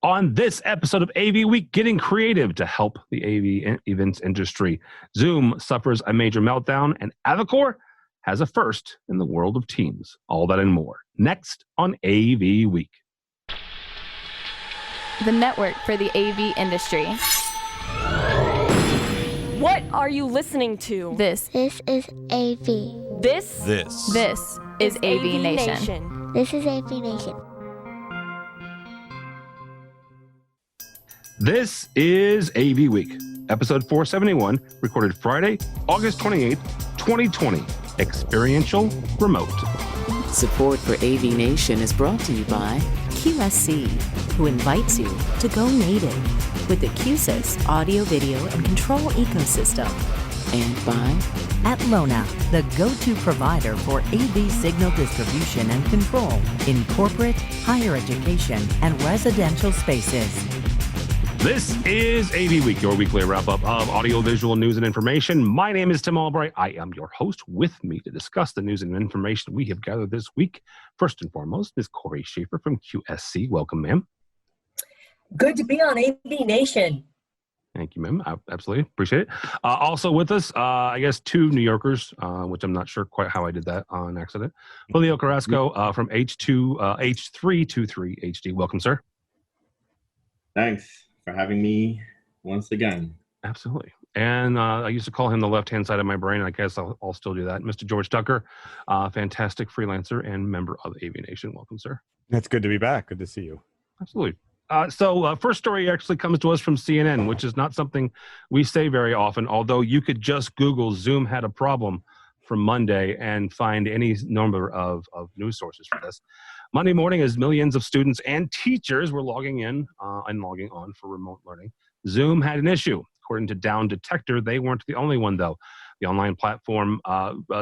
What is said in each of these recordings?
On this episode of AV Week, getting creative to help the AV events industry. Zoom suffers a major meltdown, and Avocor has a first in the world of Teams. All that and more. Next on AV Week. The network for the AV industry. What are you listening to? This is AV. This is AVNation. This is AVNation. This is AV Week, episode 471, recorded Friday, August 28th, 2020. Experiential Remote. Support for AVNation is brought to you by QSC, who invites you to go native with the QSys audio, video, and control ecosystem. And by Atlona, the go-to provider for AV signal distribution and control in corporate, higher education, and residential spaces. This is AV Week, your weekly wrap-up of audio-visual news and information. My name is Tim Albright. I am your host. With me to discuss the news and information we have gathered this week, first and foremost, is Corey Schaefer from QSC. Welcome, ma'am. Good to be on AVNation. Thank you, ma'am. I absolutely appreciate it. Also with us, I guess, two New Yorkers, which I'm not sure quite how I did that on accident. Julio Carrasco from H323 HD. Welcome, sir. Thanks for having me once again. Absolutely. And I used to call him the left-hand side of my brain. I guess I'll still do that. Mr. George Tucker, fantastic freelancer and member of AVNation. Welcome, sir. It's good to be back. Good to see you. Absolutely. So first story actually comes to us from CNN, which is not something we say very often, although you could just Google Zoom had a problem from Monday and find any number of news sources for this. Monday morning, as millions of students and teachers were logging in and logging on for remote learning, Zoom had an issue. According to Down Detector, they weren't the only one, though. The online platform,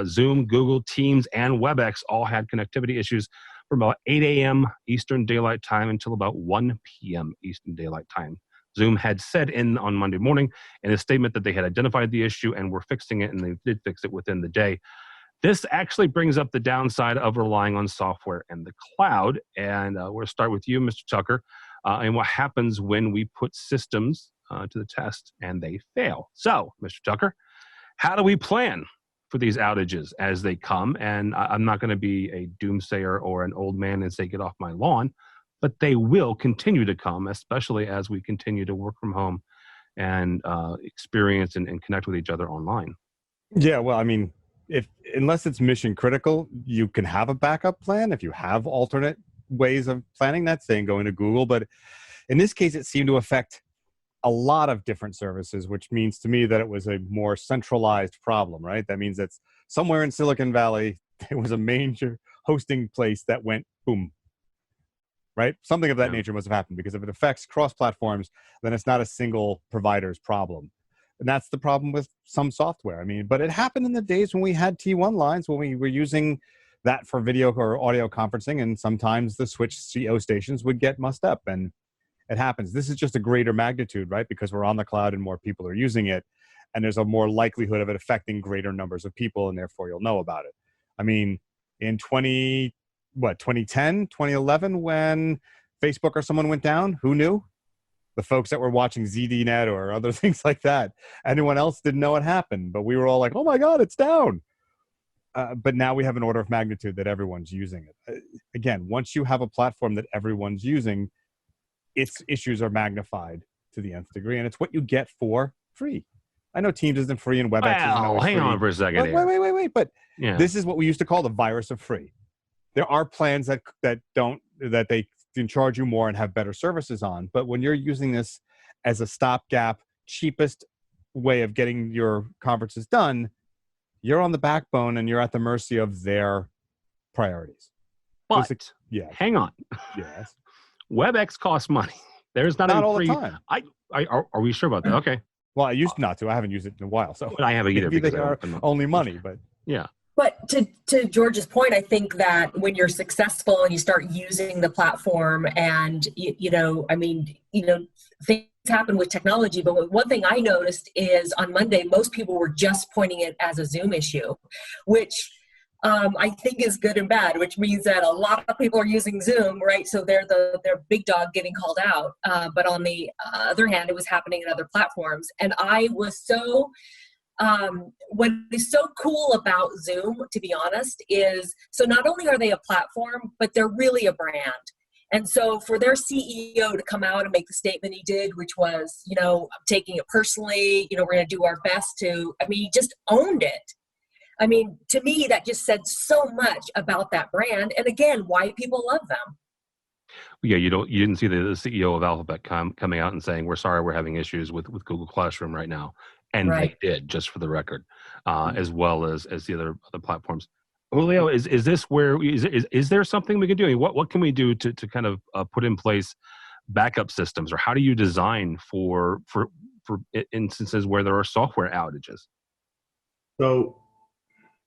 Zoom, Google, Teams, and WebEx all had connectivity issues from about 8 a.m. Eastern Daylight Time until about 1 p.m. Eastern Daylight Time. Zoom had said on Monday morning in a statement that they had identified the issue and were fixing it, and they did fix it within the day. This actually brings up the downside of relying on software and the cloud. And we'll start with you, Mr. Tucker, and what happens when we put systems to the test and they fail. So, Mr. Tucker, how do we plan for these outages as they come? And I'm not going to be a doomsayer or an old man and say, get off my lawn, but they will continue to come, especially as we continue to work from home and experience and connect with each other online. Yeah, well, I mean, unless it's mission critical, you can have a backup plan. If you have alternate ways of planning that, saying going to Google, but in this case, it seemed to affect a lot of different services, which means to me that it was a more centralized problem, right? That means that somewhere in Silicon Valley, there was a major hosting place that went boom, right? Something of that nature must have happened, because if it affects cross platforms, then it's not a single provider's problem. And that's the problem with some software. I mean, but it happened in the days when we had T1 lines, when we were using that for video or audio conferencing, and sometimes the switch CO stations would get mussed up, and it happens. This is just a greater magnitude, right? Because we're on the cloud and more people are using it, and there's a more likelihood of it affecting greater numbers of people, and therefore you'll know about it. I mean, in 2010, 2011, when Facebook or someone went down, who knew? The folks that were watching ZDNet or other things like that. Anyone else didn't know what happened, but we were all like, oh my God, it's down. But now we have an order of magnitude that everyone's using it. Again, once you have a platform that everyone's using, its issues are magnified to the nth degree, and it's what you get for free. I know Teams isn't free and WebEx isn't always free. Hang on for a second. Wait. But this is what we used to call the virus of free. There are plans that they can charge you more and have better services on. But when you're using this as a stopgap, cheapest way of getting your conferences done, you're on the backbone and you're at the mercy of their priorities. But hang on. Yes. WebEx costs money. There's not all free. The time. Are we sure about that? Okay. Well, I used not to. I haven't used it in a while. So I haven't either. Maybe they are only money, but yeah. But to George's point, I think that when you're successful and you start using the platform, and things happen with technology. But one thing I noticed is on Monday, most people were just pointing it as a Zoom issue, which I think is good and bad, which means that a lot of people are using Zoom, right? So they're big dog getting called out. But on the other hand, it was happening in other platforms. And I was so, what is so cool about Zoom, to be honest, is so not only are they a platform, but they're really a brand. And so for their CEO to come out and make the statement he did, which was, you know, I'm taking it personally, you know, we're going to do our best to, I mean, he just owned it. I mean, to me, that just said so much about that brand. And again, why people love them. Yeah, you didn't see the CEO of Alphabet coming out and saying, we're sorry, we're having issues with Google Classroom right now. And Right. they did, just for the record, as well as the other platforms. Julio, is this where is there something we can do? I mean, what can we do to kind of put in place backup systems, or how do you design for instances where there are software outages? So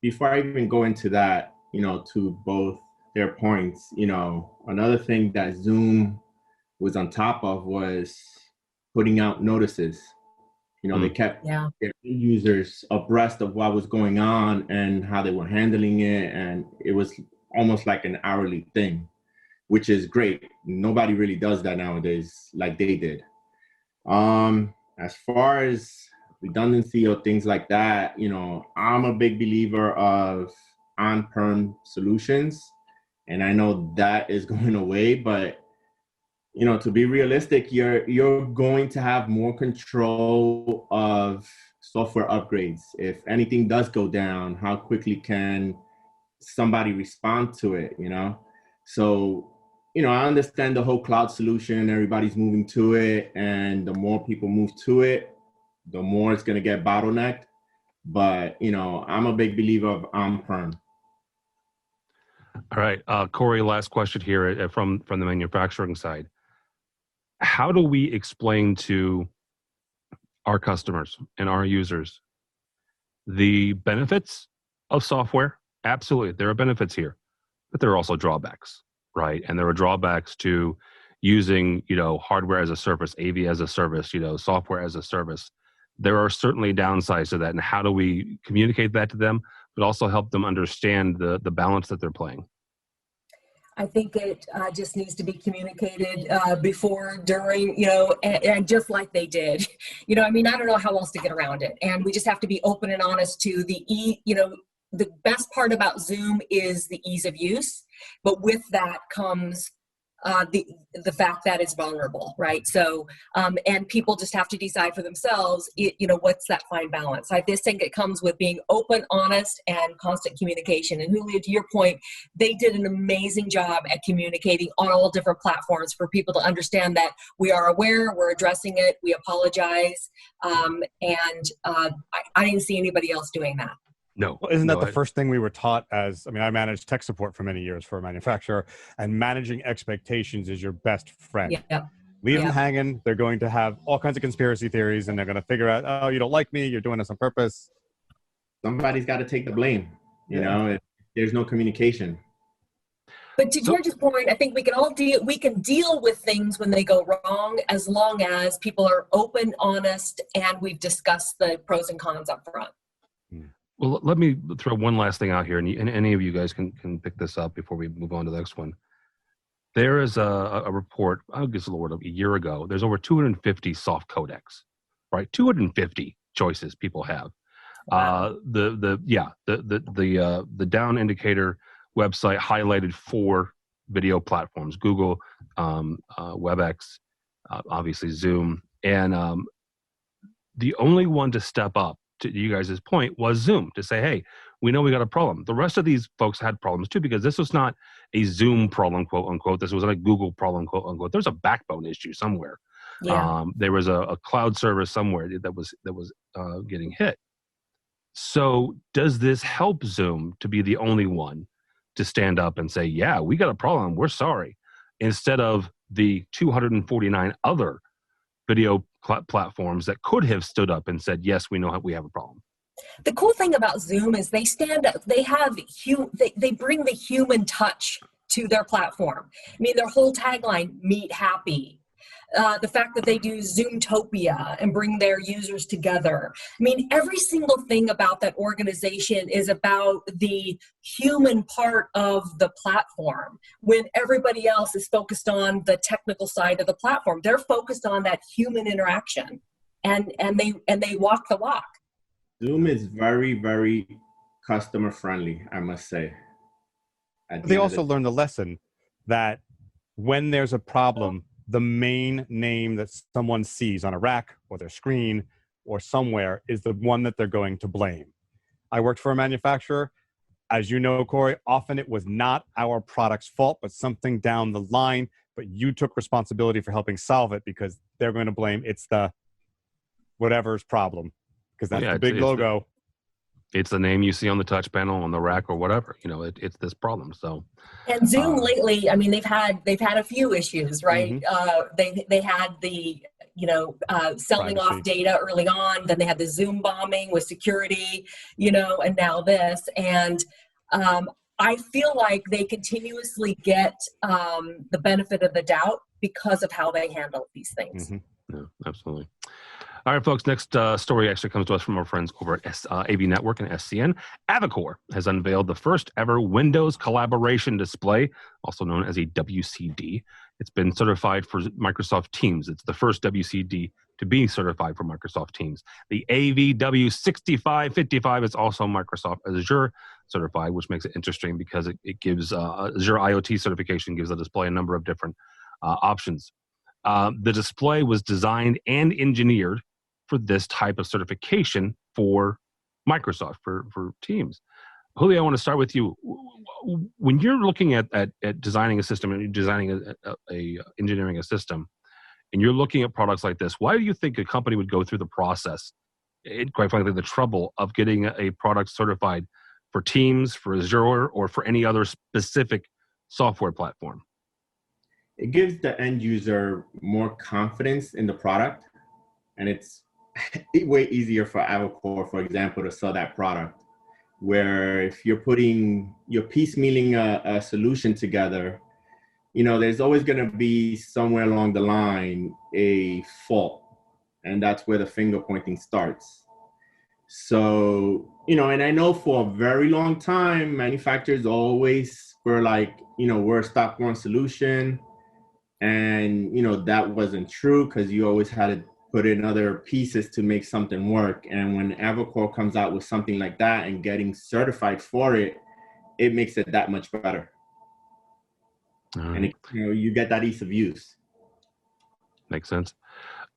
before I even go into that, you know, to both their points, you know, another thing that Zoom was on top of was putting out notices. You know, they kept their users abreast of what was going on and how they were handling it. And it was almost like an hourly thing, which is great. Nobody really does that nowadays like they did. As far as redundancy or things like that, you know, I'm a big believer of on-prem solutions. And I know that is going away, but you know, to be realistic, you're going to have more control of software upgrades. If anything does go down, how quickly can somebody respond to it, you know? So, you know, I understand the whole cloud solution, everybody's moving to it, and the more people move to it, the more it's gonna get bottlenecked. But, you know, I'm a big believer of on-prem. All right, Corey, last question here from the manufacturing side. How do we explain to our customers and our users the benefits of software? Absolutely, there are benefits here, but there are also drawbacks, right? And there are drawbacks to using, you know, hardware as a service, AV as a service, you know, software as a service. There are certainly downsides to that, and how do we communicate that to them, but also help them understand the balance that they're playing? I think it just needs to be communicated before, during, you know, and just like they did. You know, I mean, I don't know how else to get around it. And we just have to be open and honest to you know, the best part about Zoom is the ease of use, but with that comes the fact that it's vulnerable, right? So, and people just have to decide for themselves, you know, what's that fine balance. I just think it comes with being open, honest, and constant communication. And Julio, to your point, they did an amazing job at communicating on all different platforms for people to understand that we are aware, we're addressing it, we apologize, and I didn't see anybody else doing that. No. Well, isn't that the first thing we were taught as, I mean, I managed tech support for many years for a manufacturer, and managing expectations is your best friend. Yeah. Leave them hanging. They're going to have all kinds of conspiracy theories, and they're going to figure out, oh, you don't like me, you're doing this on purpose. Somebody's got to take the blame, you know, if there's no communication. But to George's point, I think we can deal with things when they go wrong, as long as people are open, honest, and we've discussed the pros and cons up front. Well, let me throw one last thing out here, and any of you guys can pick this up before we move on to the next one. There is a report, I guess the Lord, a year ago. There's over 250 soft codecs, right? 250 choices people have. Wow. The Down Indicator website highlighted 4 video platforms: Google, WebEx, obviously Zoom, and the only one to step up, to you guys' point, was Zoom, to say, hey, we know we got a problem. The rest of these folks had problems too, because this was not a Zoom problem, quote unquote. This was not a Google problem, quote unquote. There's a backbone issue somewhere. Yeah. There was a cloud service somewhere that was getting hit. So does this help Zoom to be the only one to stand up and say, yeah, we got a problem, we're sorry, instead of the 249 other video platforms that could have stood up and said, yes, we know we have a problem? The cool thing about Zoom is they stand up, they bring the human touch to their platform. I mean, their whole tagline, meet happy. the fact that they do Zoomtopia and bring their users together. I mean, every single thing about that organization is about the human part of the platform, when everybody else is focused on the technical side of the platform. They're focused on that human interaction, and they walk the walk. Zoom is very, very customer friendly, I must say. They also learned the lesson that when there's a problem, the main name that someone sees on a rack or their screen or somewhere is the one that they're going to blame. I worked for a manufacturer. As you know, Corey, often it was not our product's fault, but something down the line, but you took responsibility for helping solve it because they're going to blame it's the whatever's problem, because that's the big logo. It's the name you see on the touch panel, on the rack, or whatever. You know, it's this problem. So, and Zoom lately, I mean, they've had a few issues, right? They had the selling Privacy. off data early on. Then they had the Zoom bombing with security, and now this. And I feel like they continuously get the benefit of the doubt because of how they handle these things. Yeah, absolutely. All right, folks, next story actually comes to us from our friends over at AV Network and SCN. Avocor has unveiled the first ever Windows collaboration display, also known as a WCD. It's been certified for Microsoft Teams. It's the first WCD to be certified for Microsoft Teams. The AVW6555 is also Microsoft Azure certified, which makes it interesting because it gives Azure IoT certification, gives the display a number of different options. The display was designed and engineered for this type of certification for Microsoft, for Teams. Julio, I want to start with you. When you're looking at designing a system and you're designing engineering a system, and you're looking at products like this, why do you think a company would go through the process, quite frankly, the trouble of getting a product certified for Teams, for Azure, or for any other specific software platform? It gives the end user more confidence in the product, and it's way easier for Avocor, for example, to sell that product. Where if you're piecemealing a solution together, there's always going to be somewhere along the line a fault, and that's where the finger pointing starts. So, and I know for a very long time, manufacturers always were like, we're a stock one solution. And, that wasn't true because you always had to put in other pieces to make something work. And when Avocor comes out with something like that and getting certified for it, it makes it that much better. And you get that ease of use. Makes sense.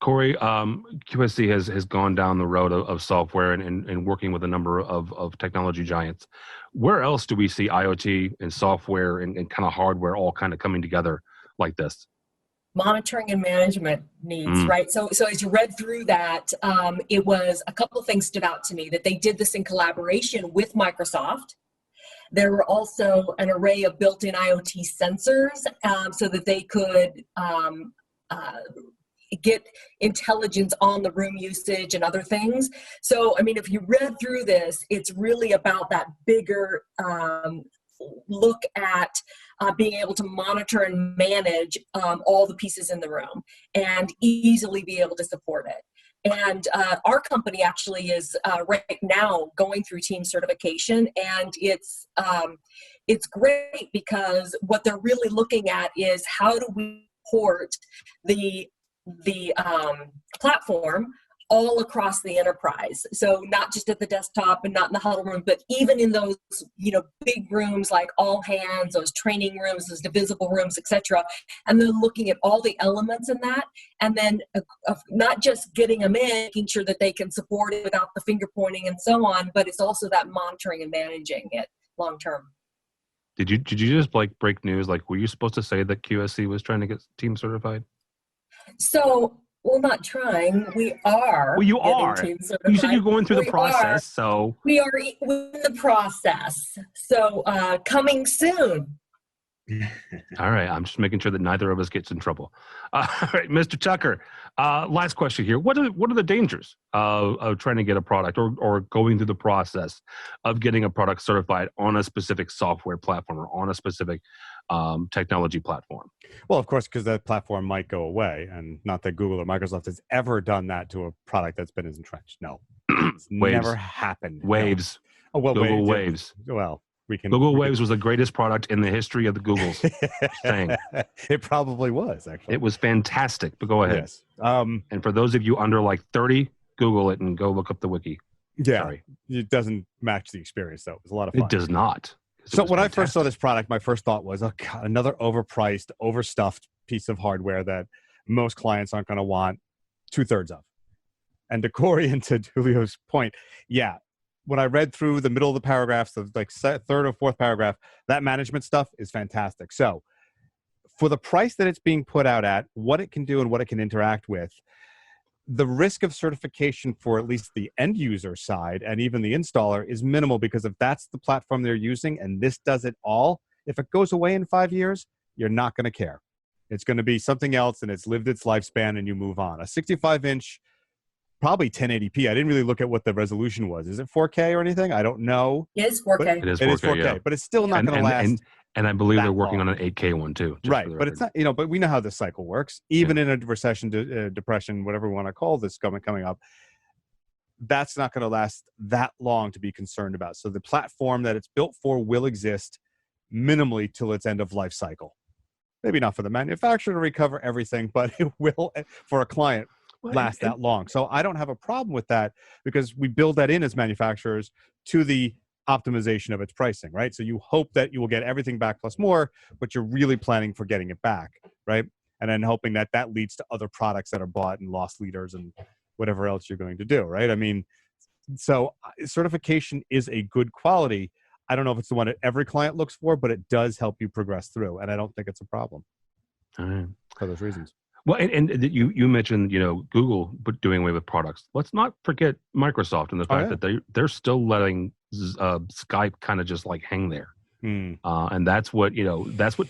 Corey, QSC has gone down the road of software and working with a number of technology giants. Where else do we see IoT and software and kind of hardware all kind of coming together like this? Monitoring and management needs, right? So as you read through that, it was a couple of things stood out to me, that they did this in collaboration with Microsoft. There were also an array of built-in IoT sensors so that they could get intelligence on the room usage and other things. So, I mean, if you read through this, it's really about that bigger look at being able to monitor and manage all the pieces in the room and easily be able to support it. And our company actually is right now going through team certification, and it's great because what they're really looking at is how do we port the platform all across the enterprise. So not just at the desktop and not in the huddle room, but even in those, big rooms like all hands, those training rooms, those divisible rooms, etc. And then looking at all the elements in that, and then not just getting them in, making sure that they can support it without the finger pointing and so on, but it's also that monitoring and managing it long term. Did you just break news? Were you supposed to say that QSC was trying to get team certified? So, well, not trying. We are. Well, you are. You said you're going through the process, so. We are in the process. So, coming soon. All right, I'm just making sure that neither of us gets in trouble. All right, Mr. Tucker, last question here. What are the dangers of trying to get a product or going through the process of getting a product certified on a specific software platform or on a specific technology platform? Well, of course, because that platform might go away, and not that Google or Microsoft has ever done that to a product that's been entrenched. No, it's never happened. Waves. No. Oh, well, Google Waves. Well, Google Waves was the greatest product in the history of the Googles. Saying. It probably was, actually. It was fantastic, but go ahead. Yes. And for those of you under like 30, Google it and go look up the wiki. Yeah. Sorry. It doesn't match the experience, though. It was a lot of fun. It does not. So when I first saw this product, my first thought was, oh, God, another overpriced, overstuffed piece of hardware that most clients aren't going to want 2/3 of. And to Corey and to Julio's point, yeah, when I read through the middle of the paragraphs, the like third or fourth paragraph, that management stuff is fantastic. So for the price that it's being put out at, what it can do and what it can interact with, the risk of certification for at least the end user side and even the installer is minimal, because if that's the platform they're using and this does it all, if it goes away in 5 years, you're not going to care. It's going to be something else and it's lived its lifespan and you move on. A 65-inch, probably 1080p. I didn't really look at what the resolution was. Is it 4K or anything? I don't know. It is 4K. It is 4K, yeah. But it's still not going to last. And I believe they're working on an 8K one too. Right, but it's not, but we know how this cycle works. Even in a recession, depression, whatever we want to call this coming up, that's not going to last that long to be concerned about. So the platform that it's built for will exist minimally till its end of life cycle. Maybe not for the manufacturer to recover everything, but it will for a client last that long. So I don't have a problem with that, because we build that in as manufacturers to the optimization of its pricing, right? So you hope that you will get everything back plus more, but you're really planning for getting it back, right? And then hoping that that leads to other products that are bought and loss leaders and whatever else you're going to do, right? I mean, so certification is a good quality. I don't know if it's the one that every client looks for, but it does help you progress through, and I don't think it's a problem for those reasons. Well, and you mentioned, Google doing away with products. Let's not forget Microsoft and the fact that they're still letting Skype kind of just like hang there. And that's what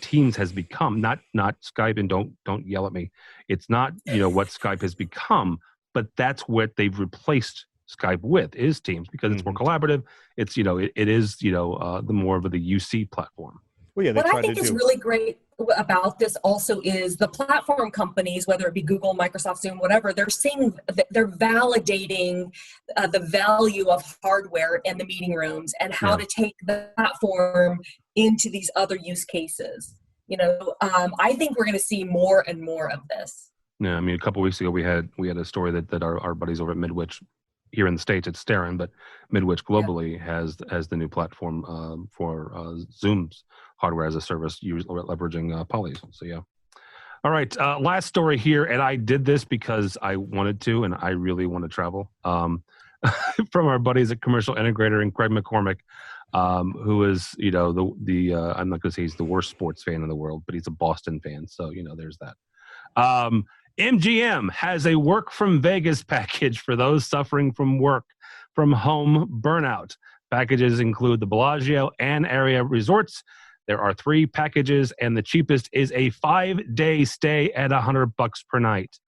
Teams has become. Not Skype, and don't yell at me. It's not what Skype has become, but that's what they've replaced Skype with, is Teams, because it's more collaborative. It's it is the more of the UC platform. Well, yeah, what I think is really great about this also is the platform companies, whether it be Google, Microsoft, Zoom, whatever, they're validating the value of hardware in the meeting rooms and how to take the platform into these other use cases. I think we're going to see more and more of this. Yeah, I mean, a couple of weeks ago we had a story that our buddies over at Midwich, here in the States it's Starin, but Midwich globally has the new platform for Zoom's hardware as a service, leveraging Polys. So yeah. All right, last story here, and I did this because I wanted to, and I really want to travel. From our buddies at Commercial Integrator and Craig McCormick, who is the I'm not going to say he's the worst sports fan in the world, but he's a Boston fan, so there's that. MGM has a work from Vegas package for those suffering from work from home burnout. Packages include the Bellagio and area resorts. There are 3 packages, and the cheapest is a 5-day stay at $100 per night.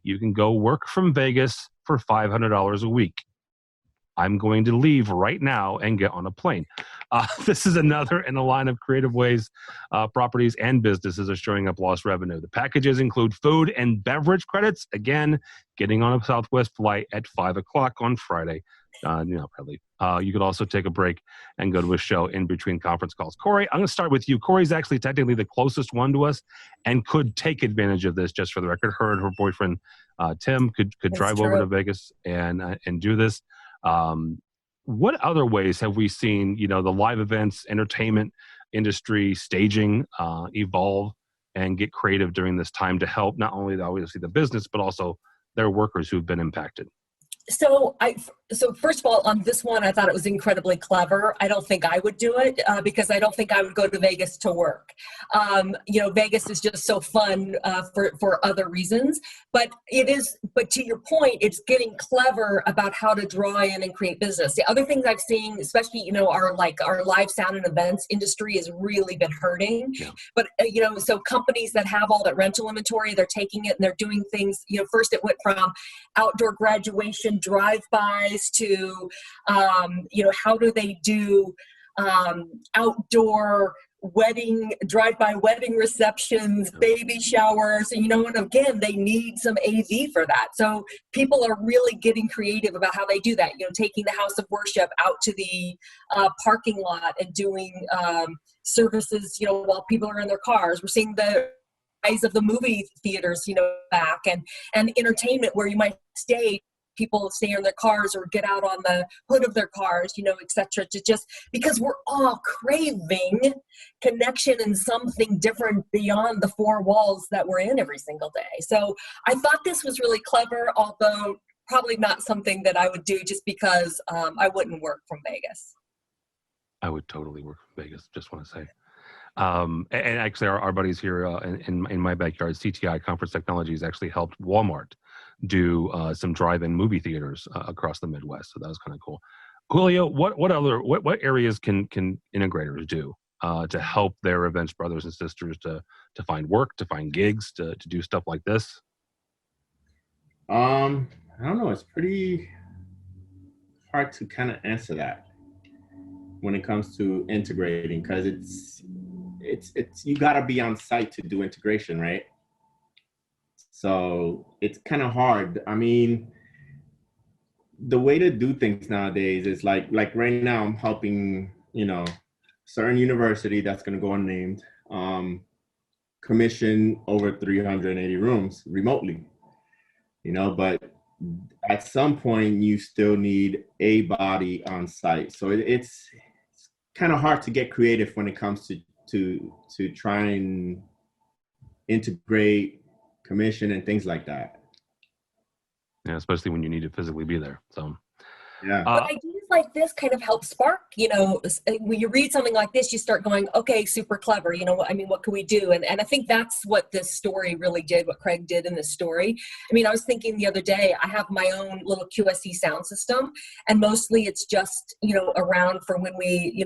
You can go work from Vegas for $500 a week. I'm going to leave right now and get on a plane. This is another in the line of creative ways properties and businesses are showing up lost revenue. The packages include food and beverage credits. Again, getting on a Southwest flight at 5 o'clock on Friday. Probably. You could also take a break and go to a show in between conference calls. Corey, I'm going to start with you. Corey's actually technically the closest one to us and could take advantage of this, just for the record. Her and her boyfriend, Tim, could drive over to Vegas and do this. What other ways have we seen, the live events, entertainment industry, staging evolve and get creative during this time to help not only obviously the business, but also their workers who've been impacted? So So first of all, on this one, I thought it was incredibly clever. I don't think I would do it because I don't think I would go to Vegas to work. Vegas is just so fun for other reasons. But to your point, it's getting clever about how to draw in and create business. The other things I've seen, especially, our live sound and events industry has really been hurting. Yeah. But, so companies that have all that rental inventory, they're taking it and they're doing things, first it went from outdoor graduation drive-bys to, how do they do outdoor drive-by wedding receptions, baby showers, and again, they need some AV for that. So people are really getting creative about how they do that, taking the house of worship out to the parking lot and doing services, while people are in their cars. We're seeing the rise of the movie theaters, back and entertainment where you might people stay in their cars or get out on the hood of their cars, et cetera, to just because we're all craving connection and something different beyond the four walls that we're in every single day. So I thought this was really clever, although probably not something that I would do just because I wouldn't work from Vegas. I would totally work from Vegas, just want to say. And actually our buddies here in my backyard, CTI Conference Technologies, actually helped Walmart do some drive-in movie theaters across the Midwest. So that was kind of cool. Julio, what areas can integrators do to help their events brothers and sisters to find work, to find gigs, to do stuff like this? I don't know. It's pretty hard to kind of answer that when it comes to integrating, because it's you got to be on site to do integration, right? So it's kind of hard. I mean, the way to do things nowadays is like right now I'm helping, certain university that's going to go unnamed, commission over 380 rooms remotely, but at some point you still need a body on site. So it's kind of hard to get creative when it comes to try and integrate commission and things like that. Yeah, especially when you need to physically be there. So yeah. But ideas like this kind of help spark, when you read something like this, you start going, okay, super clever. What can we do? And I think that's what this story really did, what Craig did in this story. I was thinking the other day, I have my own little QSC sound system, and mostly it's just, around for when we,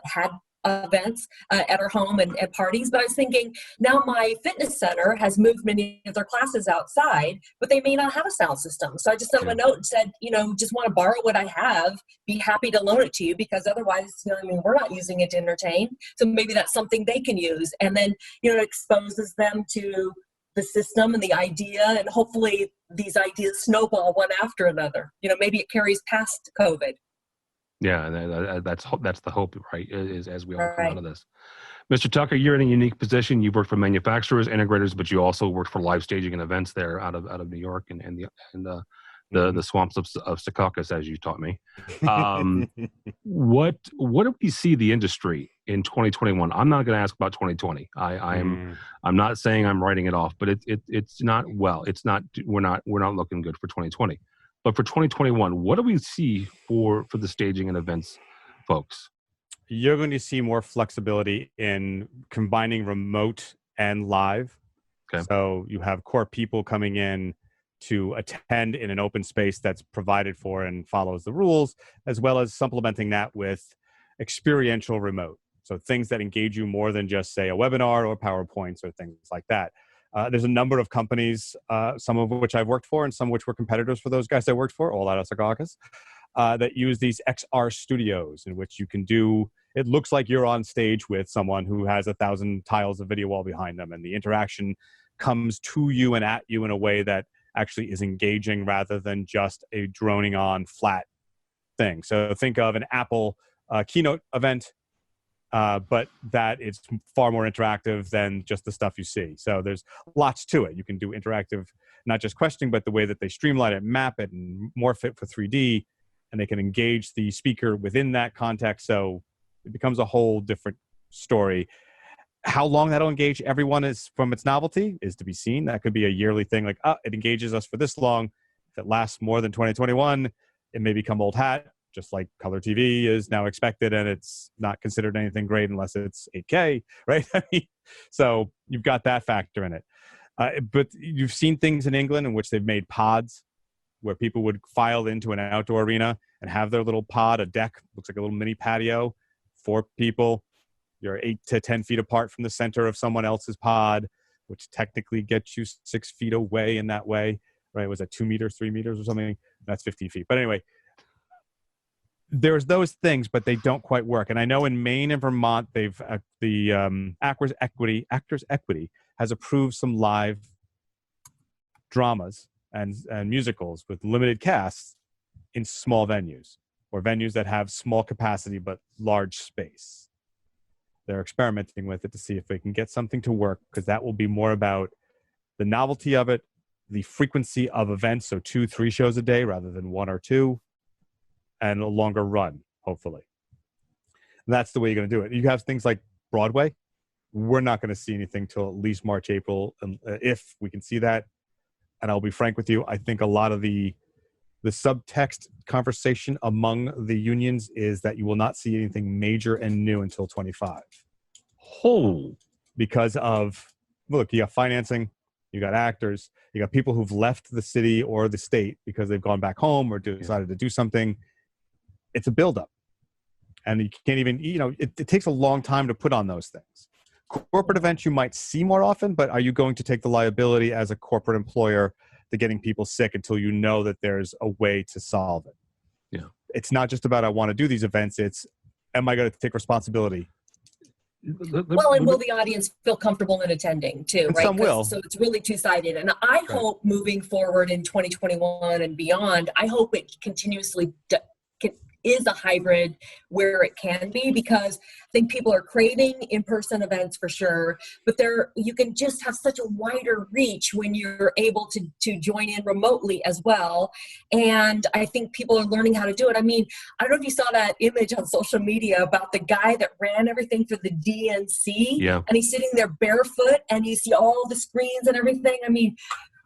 had events at our home and parties. But I was thinking, now my fitness center has moved many of their classes outside, but they may not have a sound system. So I just sent them a note and said, just want to borrow what I have, be happy to loan it to you, because otherwise, we're not using it to entertain. So maybe that's something they can use. And then, it exposes them to the system and the idea, and hopefully these ideas snowball one after another. Maybe it carries past COVID. Yeah, that's the hope, right? Is as we all come out of this. Mr. Tucker, you're in a unique position. You've worked for manufacturers, integrators, but you also worked for live staging and events there out of New York and the swamps of Secaucus, as you taught me. What do we see the industry in 2021? I'm not going to ask about 2020. I'm not saying I'm writing it off, but it's not well. It's not. We're not looking good for 2020. But for 2021, what do we see for the staging and events folks? You're going to see more flexibility in combining remote and live. Okay. So you have core people coming in to attend in an open space that's provided for and follows the rules, as well as supplementing that with experiential remote. So things that engage you more than just, say, a webinar or PowerPoints or things like that. There's a number of companies, some of which I've worked for and some of which were competitors for those guys I worked for, all out of Secaucus, that use these XR studios in which you can do, it looks like you're on stage with someone who has 1,000 tiles of video wall behind them, and the interaction comes to you and at you in a way that actually is engaging rather than just a droning on flat thing. So think of an Apple keynote event, but that it's far more interactive than just the stuff you see. So there's lots to it. You can do interactive, not just questioning, but the way that they streamline it, map it, and morph it for 3D, and they can engage the speaker within that context. So it becomes a whole different story. How long that'll engage everyone is from its novelty is to be seen. That could be a yearly thing, like, it engages us for this long. If it lasts more than 2021, It may become old hat, just like color TV is now expected, and it's not considered anything great unless it's 8K, right? I mean, so you've got that factor in it. But you've seen things in England in which they've made pods where people would file into an outdoor arena and have their little pod, a deck, looks like a little mini patio, 4 people. You're 8 to 10 feet apart from the center of someone else's pod, which technically gets you 6 feet away in that way, right? Was that 2 meters, 3 meters or something? That's 15 feet. But anyway, there's those things, but they don't quite work. And I know in Maine and Vermont, they've Actors Equity has approved some live dramas and musicals with limited casts in small venues or venues that have small capacity but large space. They're experimenting with it to see if they can get something to work, because that will be more about the novelty of it, the frequency of events, so 2-3 shows a day rather than 1 or 2, and a longer run, hopefully. And that's the way you're going to do it. You have things like Broadway. We're not going to see anything till at least March, April, if we can see that. And I'll be frank with you, I think a lot of the subtext conversation among the unions is that you will not see anything major and new until 25. Oh, because of, look, you got financing, you got actors, you got people who've left the city or the state because they've gone back home or decided to do something. It's a buildup. And you can't even, it takes a long time to put on those things. Corporate events you might see more often, but are you going to take the liability as a corporate employer to getting people sick until you know that there's a way to solve it? Yeah. It's not just about I want to do these events. It's, am I going to take responsibility? Well, and will the audience feel comfortable in attending too, And right? some will. So it's really two-sided. And I hope moving forward in 2021 and beyond, I hope it continuously is a hybrid where it can be, because I think people are craving in-person events for sure, but you can just have such a wider reach when you're able to join in remotely as well. And I think people are learning how to do it. I mean, I don't know if you saw that image on social media about the guy that ran everything for the DNC, and he's sitting there barefoot and you see all the screens and everything. I mean,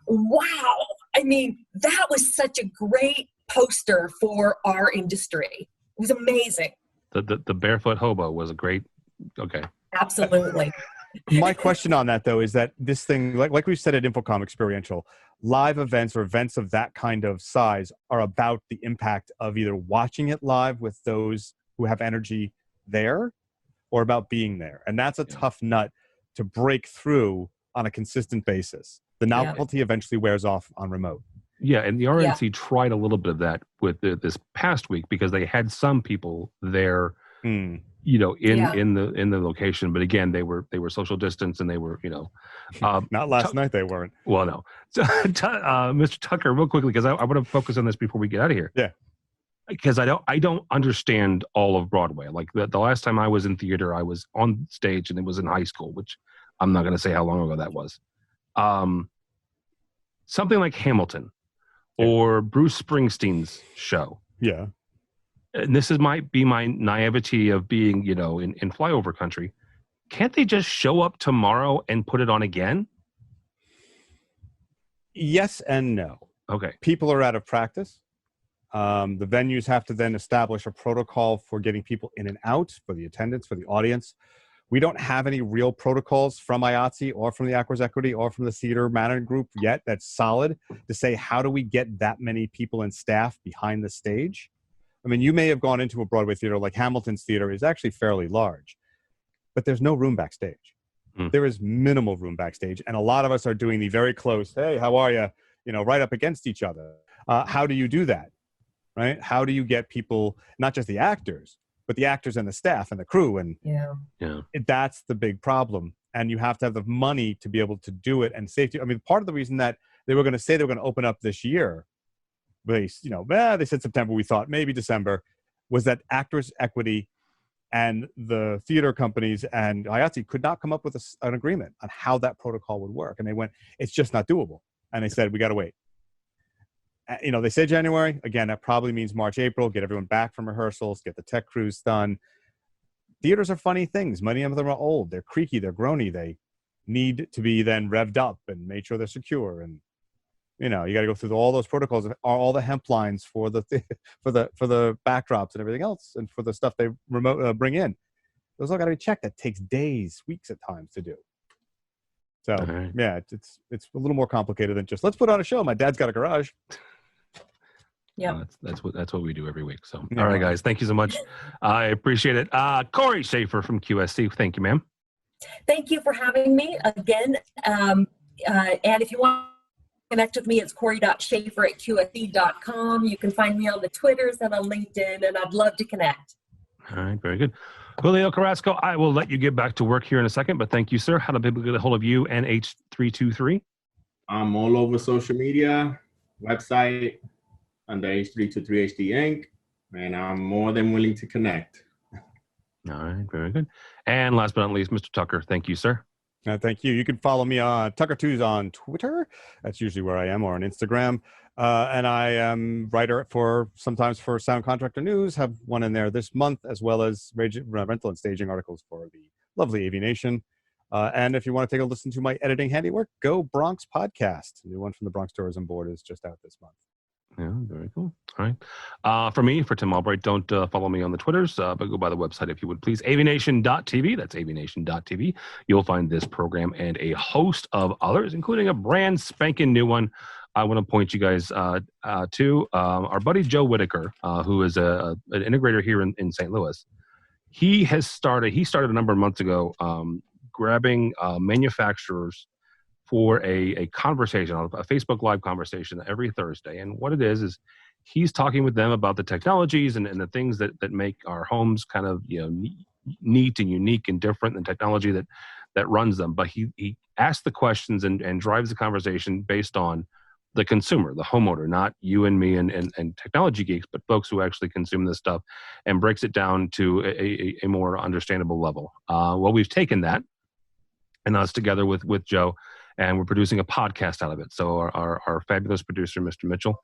wow. I mean, that was such a great poster for our industry. It was amazing. The barefoot hobo was a great, okay. Absolutely. My question on that, though, is that this thing, like we said at Infocom Experiential, live events or events of that kind of size are about the impact of either watching it live with those who have energy there or about being there. And that's a tough nut to break through on a consistent basis. The novelty eventually wears off on remote. Yeah, and the RNC tried a little bit of that with this past week because they had some people there, in the location. But again, they were social distance and they were, not last night they weren't. Well, no. So, Mr. Tucker, real quickly, because I want to focus on this before we get out of here. Yeah. Because I don't understand all of Broadway. Like the last time I was in theater, I was on stage and it was in high school, which I'm not going to say how long ago that was. Something like Hamilton. Or Bruce Springsteen's show. Yeah. And this might be my naivety of being, in flyover country. Can't they just show up tomorrow and put it on again? Yes and no. Okay. People are out of practice. The venues have to then establish a protocol for getting people in and out, for the attendance, for the audience. We don't have any real protocols from IATSE or from the Actors Equity or from the theater management group yet that's solid to say, how do we get that many people and staff behind the stage? I mean, you may have gone into a Broadway theater like Hamilton's theater is actually fairly large, but there's no room backstage. There is minimal room backstage. And a lot of us are doing the very close, hey, how are you? Right up against each other. How do you do that? Right? How do you get people, not just the actors, but the actors and the staff and the crew, and that's the big problem. And you have to have the money to be able to do it, and safety. I mean, part of the reason that they were going to say they were going to open up this year, they said September, we thought maybe December, was that Actors Equity and the theater companies and IATSE could not come up with an agreement on how that protocol would work. And they went, it's just not doable. And they said, we got to wait. They say January. Again, that probably means March, April, get everyone back from rehearsals, get the tech crews done. Theaters are funny things. Many of them are old. They're creaky. They're groany. They need to be then revved up and made sure they're secure. And You got to go through all those protocols, all the hemp lines for the for the backdrops and everything else, and for the stuff they bring in. Those all got to be checked. That takes days, weeks at times to do. So yeah, it's a little more complicated than just let's put on a show. My dad's got a garage. Yeah, that's what we do every week. So all right, guys, thank you so much. I appreciate it. Corey Schaefer from QSC, thank you, ma'am. Thank you for having me again. And if you want to connect with me, it's corey.schaefer@qsc.com. You can find me on the Twitters and on LinkedIn, and I'd love to connect. All right, very good. Julio Carrasco, I will let you get back to work here in a second, but thank you, sir. How do people get a hold of you and H323? I'm all over social media, website, under H323HD Inc., and I'm more than willing to connect. All right, very good. And last but not least, Mr. Tucker, thank you, sir. Thank you. You can follow me on Tucker2s on Twitter. That's usually where I am, or on Instagram. And I am writer sometimes for Sound Contractor News. Have one in there this month, as well as rental and staging articles for the lovely AVNation. And if you want to take a listen to my editing handiwork, go Bronx Podcast. The new one from the Bronx Tourism Board is just out this month. Yeah, very cool. All right. For Tim Albright, don't follow me on the Twitters, but go by the website if you would, please. AVNation.tv. That's AVNation.tv. You'll find this program and a host of others, including a brand spanking new one. I want to point you guys to our buddy Joe Whitaker, who is an integrator here in St. Louis. He started a number of months ago grabbing manufacturers for a conversation, a Facebook Live conversation every Thursday. And what it is he's talking with them about the technologies and the things that make our homes kind of neat and unique and different than technology that runs them. But he asks the questions and drives the conversation based on the consumer, the homeowner, not you and me and technology geeks, but folks who actually consume this stuff, and breaks it down to a more understandable level. Well, we've taken that and us together with Joe, and we're producing a podcast out of it. So our fabulous producer, Mr. Mitchell,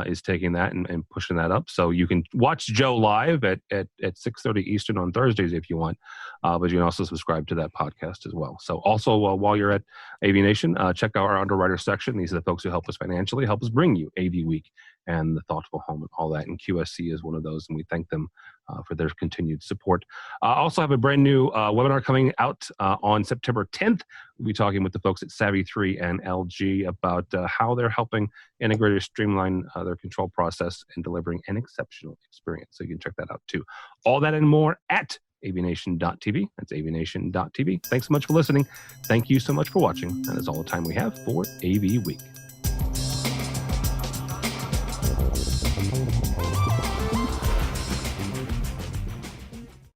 is taking that and pushing that up. So you can watch Joe live at 6:30 Eastern on Thursdays if you want, but you can also subscribe to that podcast as well. So also while you're at AVNation, check out our underwriter section. These are the folks who help us financially, help us bring you AVWeek and the Thoughtful Home and all that. And QSC is one of those, and we thank them for their continued support. I also have a brand new webinar coming out on September 10th. We'll be talking with the folks at Savvy3 and LG about how they're helping integrators streamline their control process and delivering an exceptional experience. So you can check that out too. All that and more at avnation.tv. That's avnation.tv. Thanks so much for listening. Thank you so much for watching. And that's all the time we have for AV Week.